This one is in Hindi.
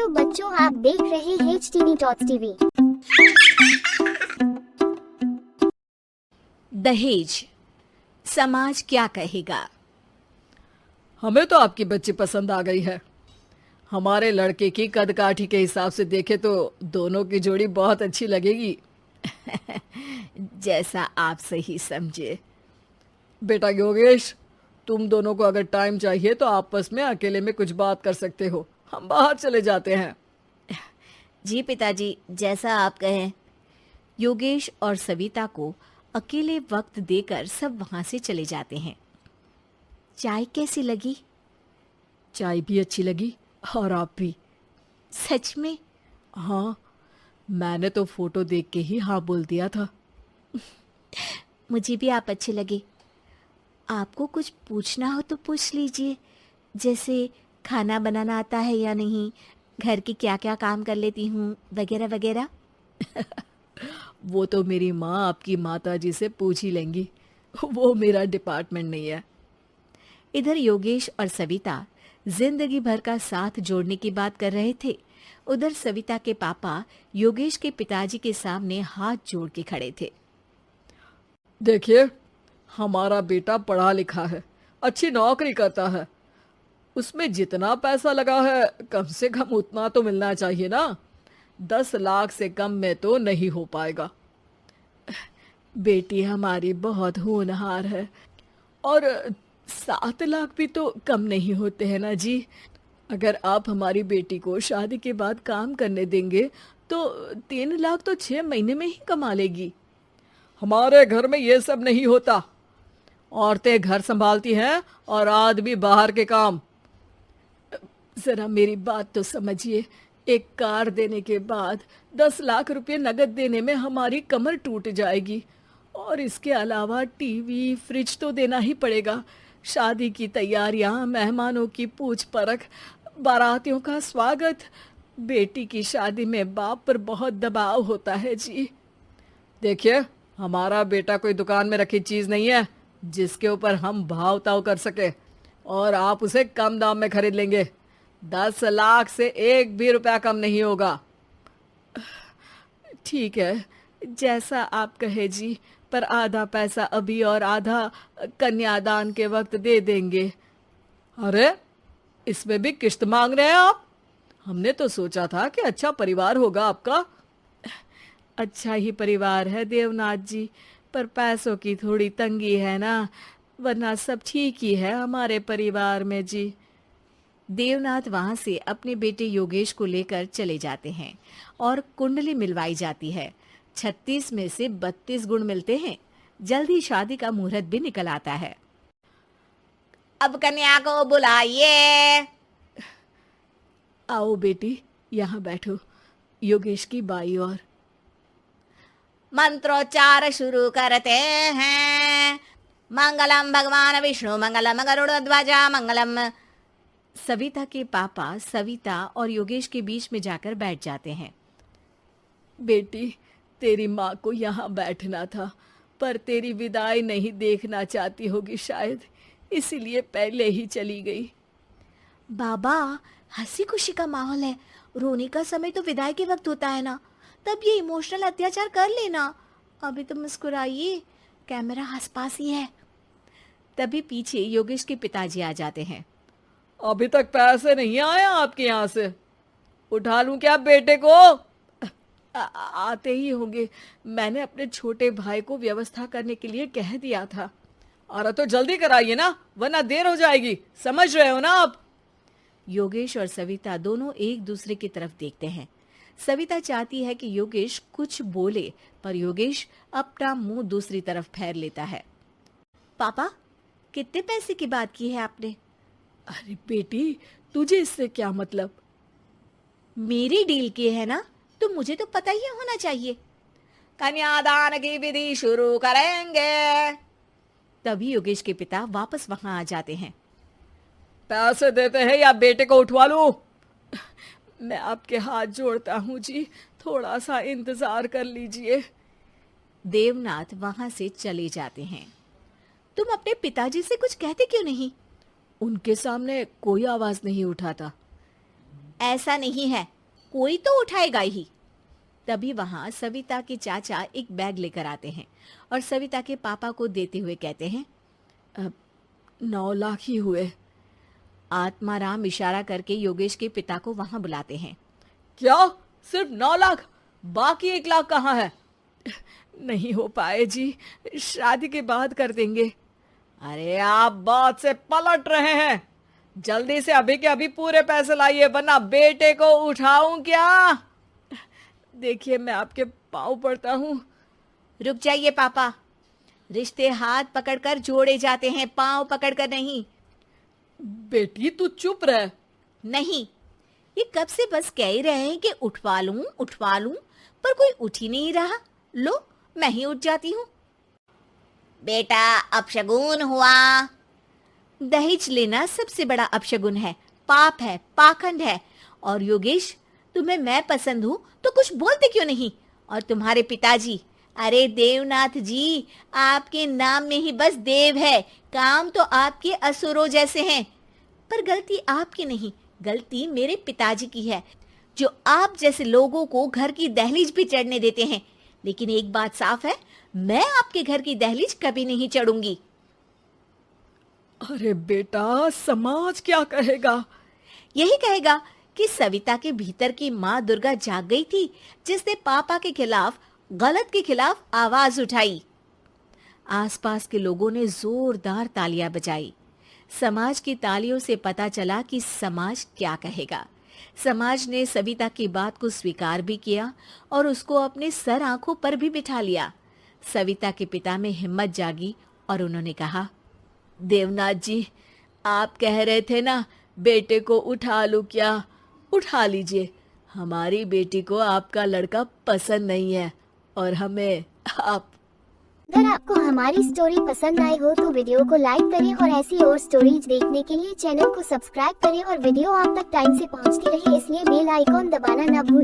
हेलो बच्चों, आप देख रहे हैं HTV Tots TV। दहेज, समाज क्या कहेगा। हमें तो आपकी बच्ची पसंद आ गई है। हमारे लड़के की कद काठी के हिसाब से देखे तो दोनों की जोड़ी बहुत अच्छी लगेगी। जैसा आप सही समझे। बेटा योगेश, तुम दोनों को अगर टाइम चाहिए तो आपस में अकेले में कुछ बात कर सकते हो। हम बाहर चले जाते हैं। जी पिताजी, जैसा आप कहें। योगेश और सविता को अकेले वक्त देकर सब वहां से चले जाते हैं। चाय कैसी लगी? चाय भी अच्छी लगी और आप भी। सच में? हाँ, मैंने तो फोटो देख के ही हाँ बोल दिया था। मुझे भी आप अच्छे लगे। आपको कुछ पूछना हो तो पूछ लीजिए, जैसे खाना बनाना आता है या नहीं, घर की क्या क्या काम कर लेती हूँ, वगैरह वगैरह। वो तो मेरी माँ आपकी माता जी से पूछ ही लेंगी। वो मेरा डिपार्टमेंट नहीं है। इधर योगेश और सविता जिंदगी भर का साथ जोड़ने की बात कर रहे थे। उधर सविता के पापा योगेश के पिताजी के सामने हाथ जोड़ के खड़े थे। देखिए, हमारा बेटा पढ़ा लिखा है, अच्छी नौकरी करता है। उसमें जितना पैसा लगा है कम से कम उतना तो मिलना चाहिए ना। 10 लाख से कम में तो नहीं हो पाएगा। बेटी हमारी बहुत होनहार है और 7 लाख भी तो कम नहीं होते हैं ना जी। अगर आप हमारी बेटी को शादी के बाद काम करने देंगे तो 3 लाख तो 6 महीने में ही कमा लेगी। हमारे घर में ये सब नहीं होता। औरतें घर संभालती हैं और आदमी बाहर के काम। जरा मेरी बात तो समझिए। एक कार देने के बाद 10 लाख रुपए नगद देने में हमारी कमर टूट जाएगी और इसके अलावा टीवी फ्रिज तो देना ही पड़ेगा। शादी की तैयारियां, मेहमानों की पूछ परख, बारातियों का स्वागत। बेटी की शादी में बाप पर बहुत दबाव होता है जी। देखिए, हमारा बेटा कोई दुकान में रखी चीज नहीं है जिसके ऊपर हम भाव ताव कर सके और आप उसे कम दाम में खरीद लेंगे। 10 लाख से 1 भी रुपया कम नहीं होगा। ठीक है, जैसा आप कहे जी, पर आधा पैसा अभी और आधा कन्यादान के वक्त दे देंगे। अरे, इसमें भी किश्त मांग रहे हैं आप? हमने तो सोचा था कि अच्छा परिवार होगा आपका। अच्छा ही परिवार है देवनाथ जी, पर पैसों की थोड़ी तंगी है ना, वरना सब ठीक ही है हमारे परिवार में जी। देवनाथ वहां से अपने बेटे योगेश को लेकर चले जाते हैं और कुंडली मिलवाई जाती है। 36 में से 32 गुण मिलते हैं। जल्दी शादी का मुहूर्त भी निकल आता है। अब कन्या को बुलाइए। आओ बेटी, यहाँ बैठो। योगेश की बाई और। मंत्रोच्चार शुरू करते हैं। मंगलम भगवान विष्णु मंगलम गरुड़ध्वजा मंगलम। सविता के पापा सविता और योगेश के बीच में जाकर बैठ जाते हैं। बेटी, तेरी माँ को यहाँ बैठना था, पर तेरी विदाई नहीं देखना चाहती होगी शायद, इसीलिए पहले ही चली गई। बाबा, हंसी खुशी का माहौल है। रोने का समय तो विदाई के वक्त होता है ना, तब ये इमोशनल अत्याचार कर लेना। अभी तो मुस्कुराइए, कैमरा आसपास ही है। तभी पीछे योगेश के पिताजी आ जाते हैं। अभी तक पैसे नहीं आए आपके यहाँ से? उठा लूं क्या बेटे को? आते ही होंगे। मैंने अपने छोटे भाई को व्यवस्था करने के लिए कह दिया था। अरे तो जल्दी कराइए ना, वरना देर हो जाएगी। समझ रहे हो ना आप? योगेश और सविता दोनों एक दूसरे की तरफ देखते हैं। सविता चाहती है कि योगेश कुछ बोले, पर योगेश अपना मुंह दूसरी तरफ फेर लेता है। पापा, कितने पैसे की बात की है आपने? अरे बेटी, तुझे इससे क्या मतलब? मेरी डील की है ना, तो मुझे तो पता ही होना चाहिए। कन्यादान की विधि शुरू करेंगे। तभी योगेश के पिता वापस वहां आ जाते हैं। पैसे देते हैं या बेटे को उठवा लूं? मैं आपके हाथ जोड़ता हूँ जी, थोड़ा सा इंतजार कर लीजिए। देवनाथ वहां से चले जाते हैं। तुम अपने पिताजी से कुछ कहते क्यों नहीं? उनके सामने कोई आवाज नहीं उठाता। ऐसा नहीं है, कोई तो उठाएगा ही। तभी वहां सविता के चाचा एक बैग लेकर आते हैं और सविता के पापा को देते हुए कहते हैं, 9 लाख ही हुए। आत्माराम इशारा करके योगेश के पिता को वहां बुलाते हैं। क्या? सिर्फ 9 लाख? बाकी 1 लाख कहाँ है? नहीं हो पाए जी, शादी के बाद कर देंगे। अरे आप बात से पलट रहे हैं। जल्दी से अभी के अभी पूरे पैसे लाइए, वरना बेटे को उठाऊं क्या? देखिए मैं आपके पाँव पड़ता हूँ। रुक जाइए पापा, रिश्ते हाथ पकड़कर जोड़े जाते हैं, पांव पकड़कर नहीं। बेटी तू चुप रह। नहीं, ये कब से बस कह ही रहे हैं कि उठवा लूं, पर कोई उठ ही नहीं रहा। लो, मैं ही उठ जाती हूँ। बेटा, अपशगुन हुआ। दहेज लेना सबसे बड़ा अपशगुन है, पाप है, पाखंड है। और योगेश, तुम्हें मैं पसंद हूँ तो कुछ बोलते क्यों नहीं? और तुम्हारे पिताजी, अरे देवनाथ जी, आपके नाम में ही बस देव है, काम तो आपके असुरों जैसे हैं। पर गलती आपकी नहीं, गलती मेरे पिताजी की है, जो आप जैसे लोगों को घर की दहलीज भी चढ़ने देते हैं। लेकिन एक बात साफ है, मैं आपके घर की दहलीज कभी नहीं चढ़ूंगी। अरे बेटा, समाज क्या कहेगा? यही कहेगा कि सविता के भीतर की माँ दुर्गा जाग गई थी, जिसने पापा के खिलाफ, गलत के खिलाफ आवाज उठाई। आसपास के लोगों ने जोरदार तालियां बजाई। समाज की तालियों से पता चला कि समाज क्या कहेगा। समाज ने सविता की बात को स्वीकार भी किया और उसको अपने सर आंखों पर भी बिठा लिया। सविता के पिता में हिम्मत जागी और उन्होंने कहा, देवनाथ जी, आप कह रहे थे ना बेटे को उठा लूं क्या? उठा लीजिए। हमारी बेटी को आपका लड़का पसंद नहीं है और हमें आप। अगर आपको हमारी स्टोरी पसंद आई हो तो वीडियो को लाइक करें और ऐसी और स्टोरीज देखने के लिए चैनल को सब्सक्राइब करें और वीडियो आप तक टाइम से पहुंचती रहे इसलिए बेल आइकॉन दबाना ना भूलें।